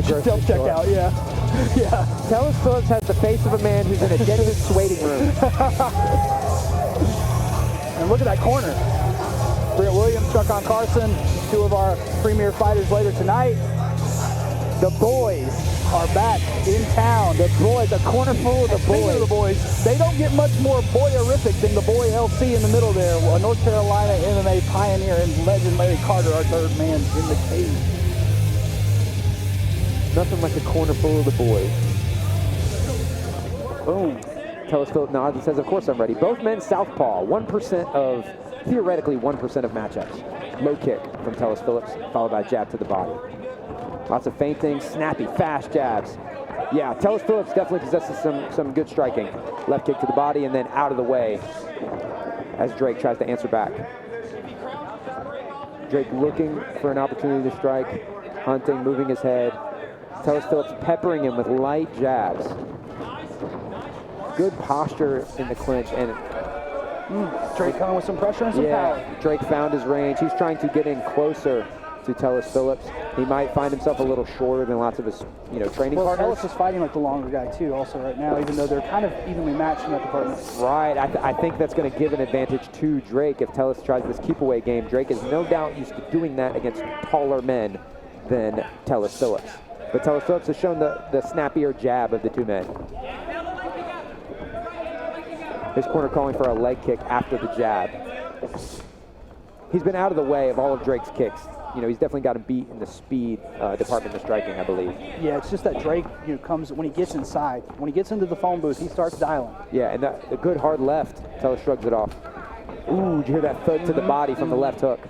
Self checkout, yeah. Yeah. Tellas Phillips has the face of a man who's in a dentist's waiting room. And look at that corner. Britt Williams, Chuck Carson, two of our premier fighters later tonight. The boys are back in town. The boys, a corner full of the boys. The boys. They don't get much more boyerific than the boy LC in the middle there. A North Carolina MMA pioneer and legend Larry Carter, our third man in the cage. Nothing like a corner full of the boys. Boom. Tellas Phillips nods and says, of course I'm ready. Both men southpaw, theoretically 1% of matchups. Low kick from Tellas Phillips, followed by a jab to the body. Lots of feinting, snappy, fast jabs. Yeah, Tellas Phillips definitely possesses some good striking. Left kick to the body and then out of the way as Drake tries to answer back. Drake looking for an opportunity to strike, hunting, moving his head. Tellas Phillips peppering him with light jabs. Good posture in the clinch, and Drake coming with some pressure and some power. Drake found his range. He's trying to get in closer to Tellas Phillips. He might find himself a little shorter than lots of his, training partners. Tellas is fighting like the longer guy too, also right now, even though they're kind of evenly matched in that department. Right. I think that's going to give an advantage to Drake if Tellas tries this keep-away game. Drake is no doubt used to doing that against taller men than Tellas Phillips. But Tellas Phillips has shown the snappier jab of the two men. His corner calling for a leg kick after the jab. He's been out of the way of all of Drake's kicks. He's definitely got him beat in the speed department of striking, I believe. Yeah, it's just that Drake comes, when he gets inside, when he gets into the phone booth, he starts dialing. Yeah, and the good hard left, Tellas shrugs it off. Ooh, did you hear that foot to the body from the left hook?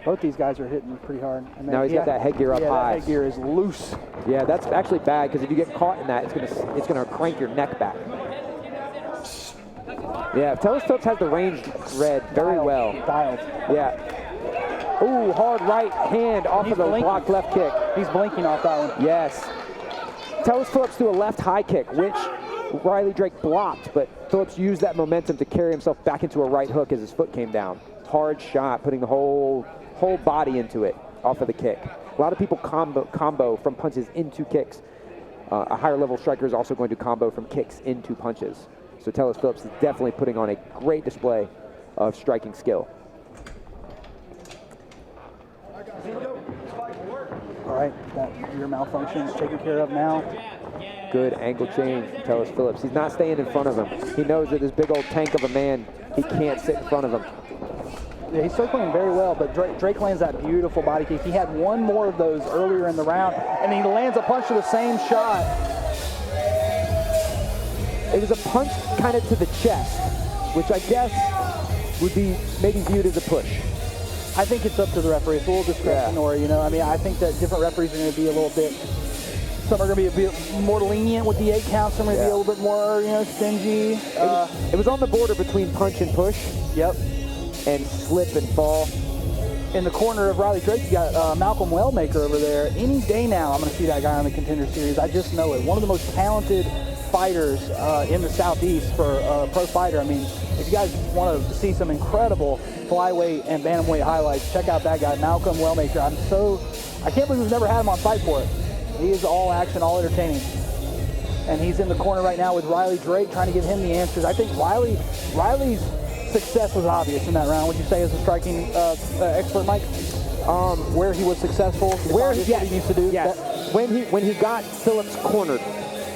Both these guys are hitting pretty hard. And now he's got that headgear up high. That headgear is loose. Yeah, that's actually bad, because if you get caught in that, it's gonna crank your neck back. Yeah, Tellas Phillips has the range read very well. Dialed. Yeah. Ooh, hard right hand off of the blocked left kick. He's blinking off that one. Yes. Tellas Phillips threw a left high kick, which Riley Drake blocked, but Phillips used that momentum to carry himself back into a right hook as his foot came down. Hard shot, putting the whole body into it off of the kick. A lot of people combo from punches into kicks. A higher level striker is also going to combo from kicks into punches. So Tellas Phillips is definitely putting on a great display of striking skill. All right, that ear malfunction is taken care of now. Good angle change from Tellas Phillips. He's not staying in front of him. He knows that this big old tank of a man, he can't sit in front of him. Yeah, he's circling very well, but Drake lands that beautiful body kick. He had one more of those earlier in the round, and he lands a punch to the same shot. It was a punch kind of to the chest, which I guess would be maybe viewed as a push. I think it's up to the referee. It's a little discretion, or I think that different referees are going to be a little bit. Some are going to be a bit more lenient with the 8 counts. Some are going to be a little bit more, stingy. It was on the border between punch and push. Yep. And slip and fall. In the corner of Riley Drake, you got Malcolm Wellmaker over there. Any day now, I'm going to see that guy on the Contender Series. I just know it. One of the most talented fighters in the Southeast for a pro fighter. I mean, if you guys want to see some incredible flyweight and bantamweight highlights, check out that guy, Malcolm Wellmaker. I can't believe we've never had him on Fight For It. He is all action, all entertaining. And he's in the corner right now with Riley Drake, trying to give him the answers. I think Riley's success was obvious in that round. Would you say as a striking expert, Mike? Where he was successful, what he needs to do? Yes. When he got Phillips cornered,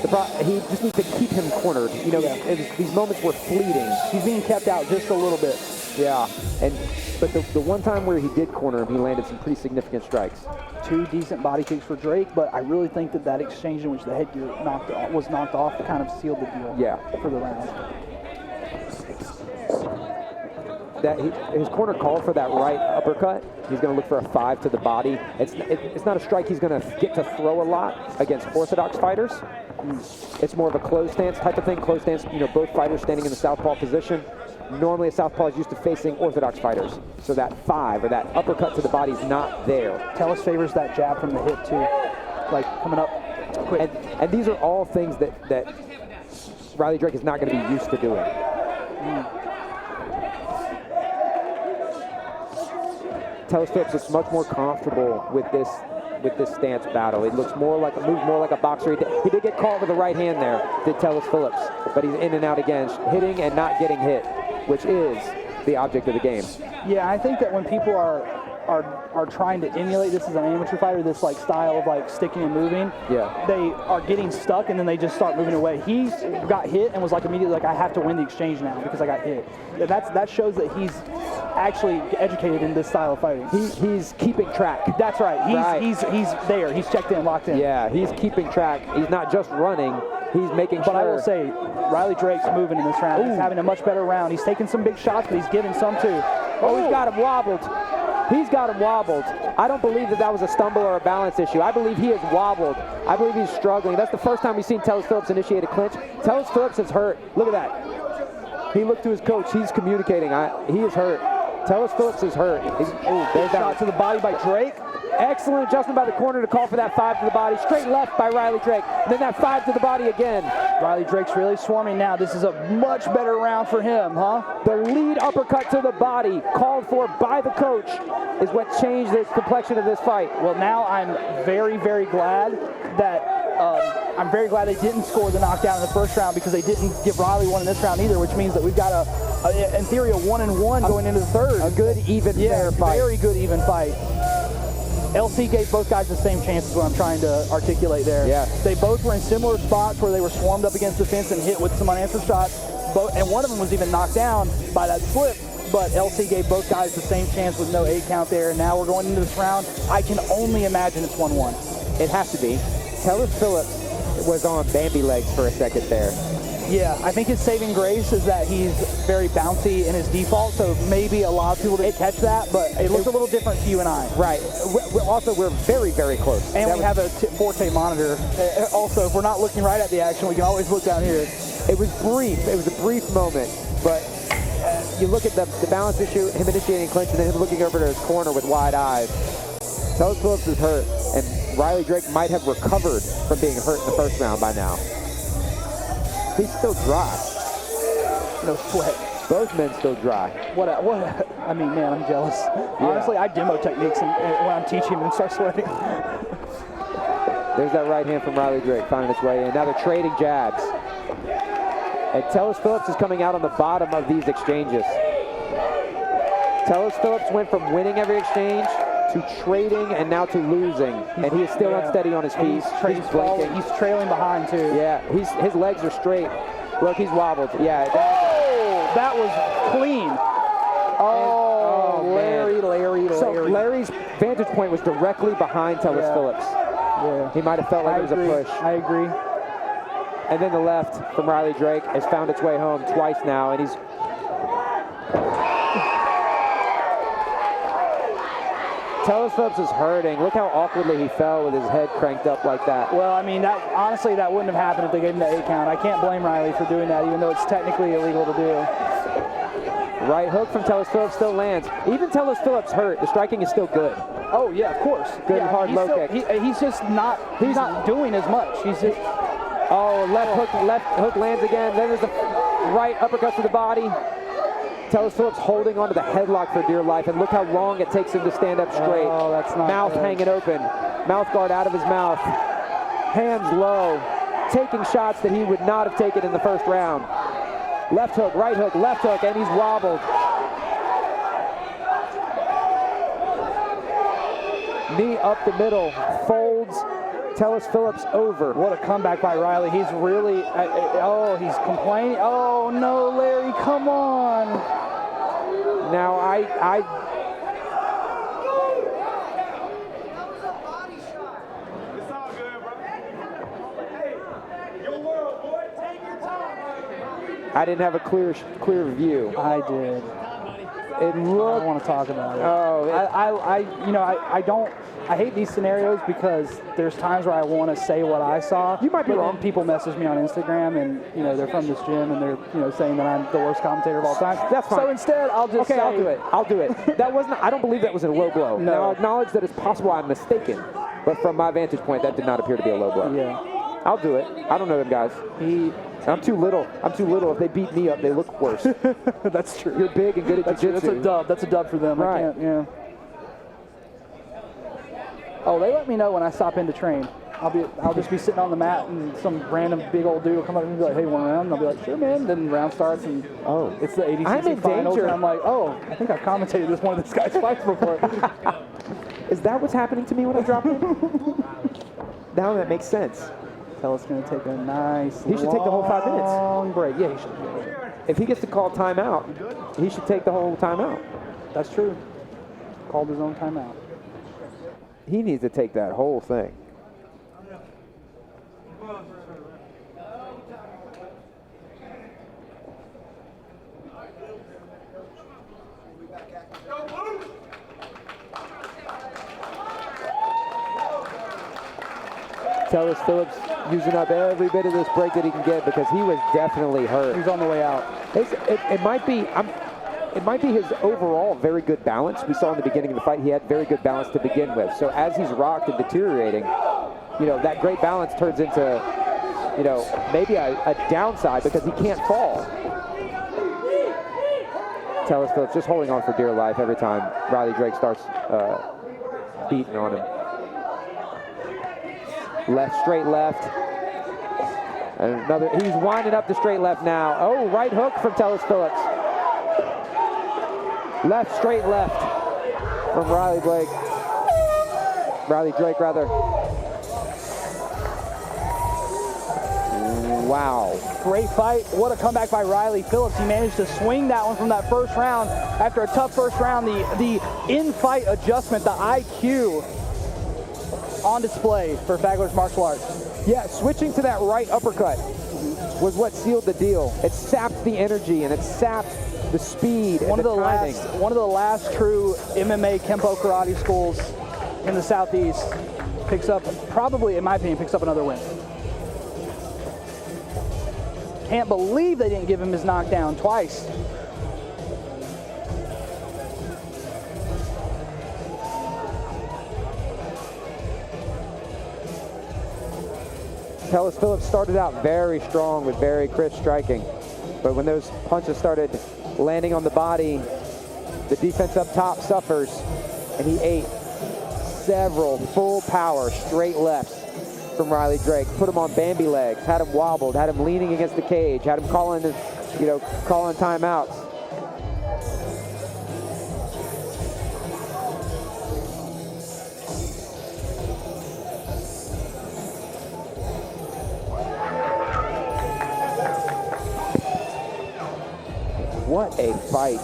he just needs to keep him cornered. These moments were fleeting. He's being kept out just a little bit. Yeah, but the one time where he did corner him, he landed some pretty significant strikes. 2 decent body kicks for Drake, but I really think that exchange in which the headgear was knocked off kind of sealed the deal for the round. His corner called for that right uppercut. He's going to look for a 5 to the body. It's not a strike he's going to get to throw a lot against orthodox fighters. It's more of a closed stance type of thing. Closed stance, both fighters standing in the southpaw position. Normally a southpaw is used to facing orthodox fighters. So that 5 or that uppercut to the body is not there. Tellas favors that jab from the hip too, like coming up quick. And these are all things that Riley Drake is not going to be used to doing. Tellas Phillips is much more comfortable with this with this stance battle. It looks moves more like a boxer. He did get caught with the right hand there, did Tellas Phillips, but he's in and out again, hitting and not getting hit, which is the object of the game. Yeah, I think that when people are trying to emulate this as an amateur fighter, this like style of like sticking and moving, yeah, they are getting stuck and then they just start moving away. He got hit and was like immediately like, I have to win the exchange now because I got hit. That shows that he's actually educated in this style of fighting. He's keeping track. That's right. He's there. He's checked in, locked in. Yeah, he's keeping track. He's not just running. He's making sure. But I will say, Riley Drake's moving in this round. He's having a much better round. He's taking some big shots, but he's giving some too. Oh, he's got him wobbled. He's got him wobbled. I don't believe that was a stumble or a balance issue. I believe he is wobbled. I believe he's struggling. That's the first time we've seen Tellas Phillips initiate a clinch. Tellas Phillips is hurt. Look at that. He looked to his coach. He's communicating. He is hurt. Tellas Phillips is hurt. There's that shot to the body by Drake. Excellent adjustment by the corner to call for that 5 to the body. Straight left by Riley Drake. And then that 5 to the body again. Riley Drake's really swarming now. This is a much better round for him, huh? The lead uppercut to the body called for by the coach is what changed the complexion of this fight. Well, now I'm very, very glad that they didn't score the knockdown in the first round because they didn't give Riley one in this round either, which means that we've got in theory, a 1-1 going into the third. A good, even, fair fight. Very good, even fight. LC gave both guys the same chances, what I'm trying to articulate there. Yeah. They both were in similar spots where they were swarmed up against the fence and hit with some unanswered shots. And one of them was even knocked down by that slip. But LC gave both guys the same chance with no 8 count there. And now we're going into this round. I can only imagine it's 1-1. It has to be. Tellas Phillips was on Bambi legs for a second there. Yeah, I think his saving grace is that he's very bouncy in his default, so maybe a lot of people didn't catch that, but it looks a little different to you and I. Right. Also, we're very, very close. And we have a Forte monitor. Also, if we're not looking right at the action, we can always look down here. It was brief. It was a brief moment, but you look at the balance issue, him initiating clinch, and then him looking over to his corner with wide eyes. Tellas Phillips is hurt, and Riley Drake might have recovered from being hurt in the first round by now. He's still dry. No sweat. Both men still dry. I mean, man, I'm jealous. Yeah. Honestly, I demo techniques and when I'm teaching and start sweating. There's that right hand from Riley Drake finding its way in. Now they're trading jabs. And Tellas Phillips is coming out on the bottom of these exchanges. Tellas Phillips went from winning every exchange to trading and now to losing, and he is still unsteady on his feet. He's trailing behind too. Yeah, his legs are straight. Look, he's wobbled. Yeah. That was clean. Larry. So Larry's vantage point was directly behind Tellas Phillips. Yeah. He might have felt like it was a push. I agree. And then the left from Riley Drake has found its way home twice now, and he's Tellas Phillips is hurting. Look how awkwardly he fell with his head cranked up like that. Well, I mean, honestly, that wouldn't have happened if they gave him the 8 count. I can't blame Riley for doing that, even though it's technically illegal to do. Right hook from Tellas Phillips still lands. Even Tellas Phillips hurt. The striking is still good. Oh, yeah, of course. Good hard low kick. He's just not, he's not doing as much. He's just... left hook lands again. Then there's the right uppercut to the body. Tellas Phillips holding onto the headlock for dear life, and look how long it takes him to stand up straight. Oh, that's not mouth good. Hanging open, mouth guard out of his mouth, hands low, taking shots that he would not have taken in the first round. Left hook, left hook, and he's wobbled. Knee up the middle, folds Tellas Phillips over. What a comeback by Riley. He's really, he's complaining. Oh no, Larry, come on. Now I didn't have a clear view. I did. It looked. I don't want to talk about it. Oh, I hate these scenarios because there's times where I want to say what I saw. You might be wrong. People message me on Instagram and, they're from this gym and they're, saying that I'm the worst commentator of all time. That's fine. So instead, I'll just say. I'll do it. That wasn't, I don't believe that was a low blow. No. Now, I'll acknowledge that it's possible I'm mistaken, but from my vantage point, that did not appear to be a low blow. Yeah. I'll do it. I don't know them guys. I'm too little. If they beat me up, they look worse. That's true. You're big and good at jiu-jitsu. That's a dub. That's a dub for them. Right. I can't, Oh, they let me know when I stop in to train. I'll just be sitting on the mat, and some random big old dude will come up and be like, "Hey, one round?" And I'll be like, "Sure, man." Then the round starts, and it's the I'm ADCC in finals, danger. and I'm like, "Oh, I think I've commentated this one of this guy's fights before." Is that what's happening to me when I drop in? Now that makes sense. Tellas going to take a nice. He should take the whole 5 minutes. Long break. Yeah, he should. If he gets to call timeout, he should take the whole timeout. That's true. Called his own timeout. He needs to take that whole thing. Tellas Phillips using up every bit of this break that he can get because he was definitely hurt. He's on the way out. It might be his overall very good balance. We saw in the beginning of the fight he had very good balance to begin with. So as he's rocked and deteriorating, that great balance turns into, maybe a downside because he can't fall. Tellas Phillips just holding on for dear life every time Riley Drake starts beating on him. Left, straight left. And he's winding up the straight left now. Oh, right hook from Tellas Phillips. Left, straight left from Riley Drake. Wow. Great fight. What a comeback by Riley Phillips. He managed to swing that one from that first round. After a tough first round, the in-fight adjustment, the IQ on display for Fagler's martial arts. Yeah, switching to that right uppercut was what sealed the deal. It sapped the energy and it sapped the speed and the timing. One of the last true MMA Kempo karate schools in the Southeast picks up, probably in my opinion, picks up another win. Can't believe they didn't give him his knockdown twice. Tellas Phillips started out very strong with very crisp striking, but when those punches started landing on the body, the defense up top suffers, and he ate several full power straight lefts from Riley Drake. Put him on Bambi legs, had him wobbled, had him leaning against the cage, had him calling timeouts. What a fight.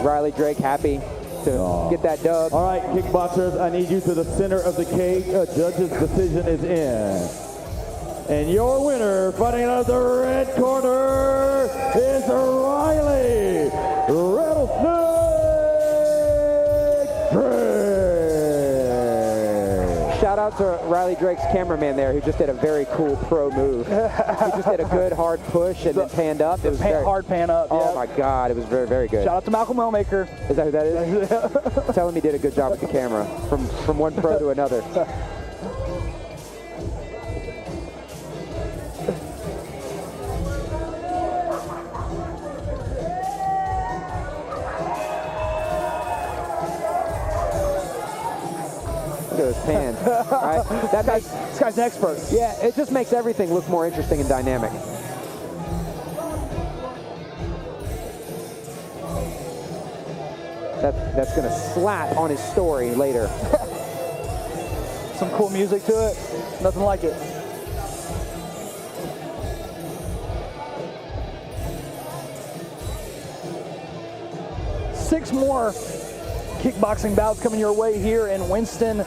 Riley Drake happy to get that dub. All right, kickboxers, I need you to the center of the cage. A judge's decision is in. And your winner, fighting out of the red corner, is Riley Rattlesnake Drake. Shout out to Riley Drake's cameraman there, who just did a very cool pro move. He just did a good hard push and then panned up. It was hard pan up. Oh yeah. my God, it was very, very good. Shout out to Malcolm Wellmaker. Is that who that is? Tell him he did a good job with the camera from one pro to another. Look at those pans. Right? This guy's an expert. Yeah, it just makes everything look more interesting and dynamic. That's going to slap on his story later. Some cool music to it. Nothing like it. Six more kickboxing bouts coming your way here in Winston,